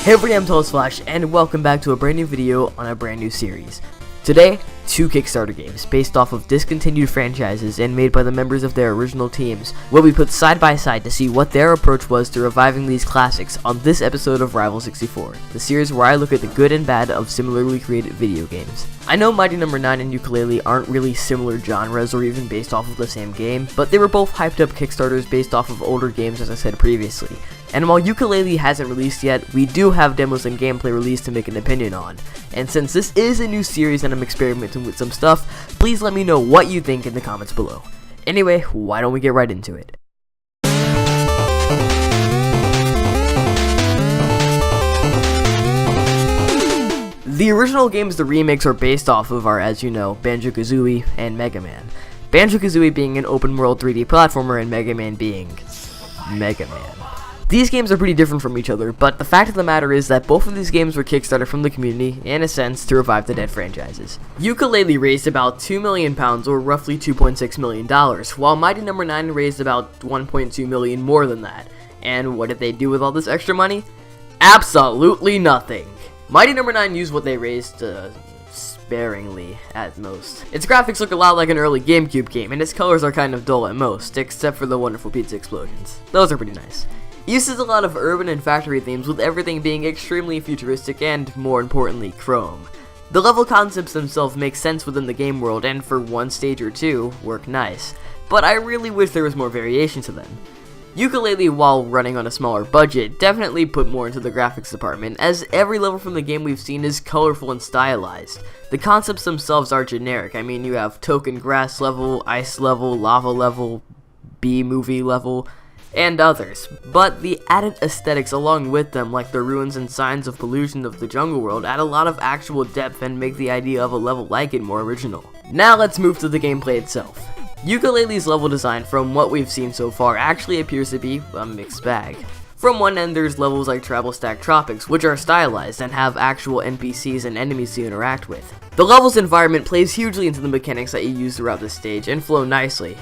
Hey everybody, I'm Flash, and welcome back to a brand new video on a brand new series. Today, two Kickstarter games based off of discontinued franchises and made by the members of their original teams will be put side by side to see what their approach was to reviving these classics on this episode of Rival64, the series where I look at the good and bad of similarly created video games. I know Mighty No. 9 and Yooka-Laylee aren't really similar genres or even based off of the same game, but they were both hyped up Kickstarters based off of older games, as I said previously. And while Yooka-Laylee hasn't released yet, we do have demos and gameplay released to make an opinion on. And since this is a new series and I'm experimenting with some stuff, please let me know what you think in the comments below. Anyway, why don't we get right into it? The original games the remakes are based off of are, as you know, Banjo-Kazooie and Mega Man. Banjo-Kazooie being an open world 3D platformer and Mega Man being Mega Man. These games are pretty different from each other, but the fact of the matter is that both of these games were Kickstarted from the community, in a sense, to revive the dead franchises. Yooka-Laylee raised about £2 million, or roughly $2.6 million, while Mighty No. 9 raised about $1.2 million more than that. And what did they do with all this extra money? Absolutely nothing. Mighty No. 9 used what they raised, sparingly, at most. Its graphics look a lot like an early GameCube game, and its colors are kind of dull at most, except for the wonderful pizza explosions. Those are pretty nice. It uses a lot of urban and factory themes, with everything being extremely futuristic and, more importantly, chrome. The level concepts themselves make sense within the game world, and for one stage or two, work nice, but I really wish there was more variation to them. Yooka-Laylee, while running on a smaller budget, definitely put more into the graphics department, as every level from the game we've seen is colorful and stylized. The concepts themselves are generic. I mean, you have token grass level, ice level, lava level, B-movie level, and others, but the added aesthetics along with them, like the ruins and signs of pollution of the jungle world, add a lot of actual depth and make the idea of a level like it more original. Now let's move to the gameplay itself. Yooka-Laylee's level design, from what we've seen so far, actually appears to be a mixed bag. From one end, there's levels like Travel Stack Tropics, which are stylized and have actual NPCs and enemies to interact with. The level's environment plays hugely into the mechanics that you use throughout the stage and flow nicely,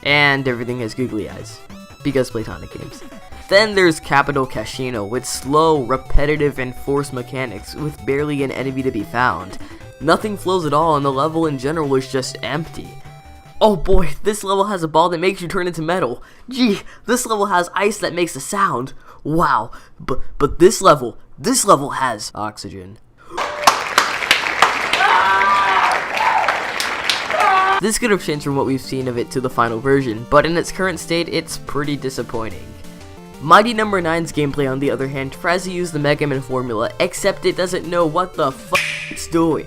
and everything has googly eyes, because Playtonic games. Then there's Capital Casino, with slow, repetitive, and forced mechanics, with barely an enemy to be found. Nothing flows at all, and the level in general is just empty. Oh boy, this level has a ball that makes you turn into metal. Gee, this level has ice that makes a sound. Wow, but this level has oxygen. This could have changed from what we've seen of it to the final version, but in its current state, it's pretty disappointing. Mighty No. 9's gameplay, on the other hand, tries to use the Mega Man formula, except it doesn't know what the f it's doing.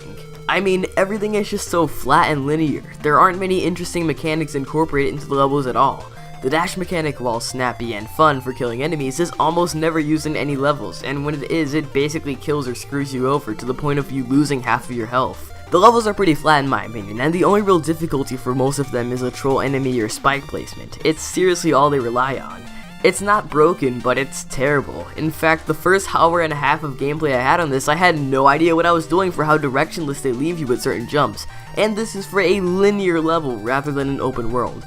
I mean, everything is just so flat and linear. There aren't many interesting mechanics incorporated into the levels at all. The dash mechanic, while snappy and fun for killing enemies, is almost never used in any levels, and when it is, it basically kills or screws you over to the point of you losing half of your health. The levels are pretty flat in my opinion, and the only real difficulty for most of them is a troll enemy or spike placement. It's seriously all they rely on. It's not broken, but it's terrible. In fact, the first hour and a half of gameplay I had on this, I had no idea what I was doing for how directionless they leave you with certain jumps, and this is for a linear level rather than an open world.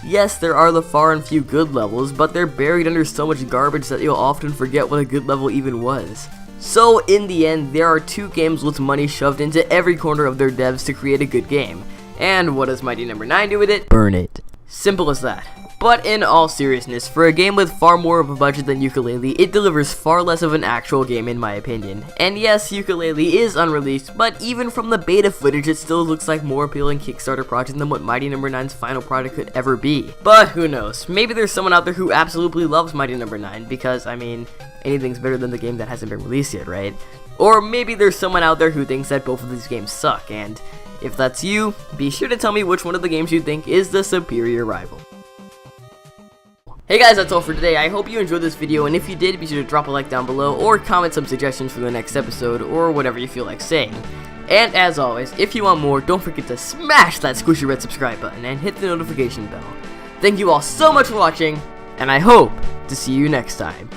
Yes, there are the far and few good levels, but they're buried under so much garbage that you'll often forget what a good level even was. So in the end, there are two games with money shoved into every corner of their devs to create a good game. And what does Mighty No. 9 do with it? Burn it. Simple as that. But in all seriousness, for a game with far more of a budget than Yooka-Laylee, it delivers far less of an actual game in my opinion. And yes, Yooka-Laylee is unreleased, but even from the beta footage, it still looks like more appealing Kickstarter project than what Mighty No. 9's final product could ever be. But who knows, maybe there's someone out there who absolutely loves Mighty No. 9, because, I mean, anything's better than the game that hasn't been released yet, right? Or maybe there's someone out there who thinks that both of these games suck, and if that's you, be sure to tell me which one of the games you think is the superior rival. Hey guys, that's all for today. I hope you enjoyed this video, and if you did, be sure to drop a like down below, or comment some suggestions for the next episode, or whatever you feel like saying. And as always, if you want more, don't forget to smash that squishy red subscribe button, and hit the notification bell. Thank you all so much for watching, and I hope to see you next time.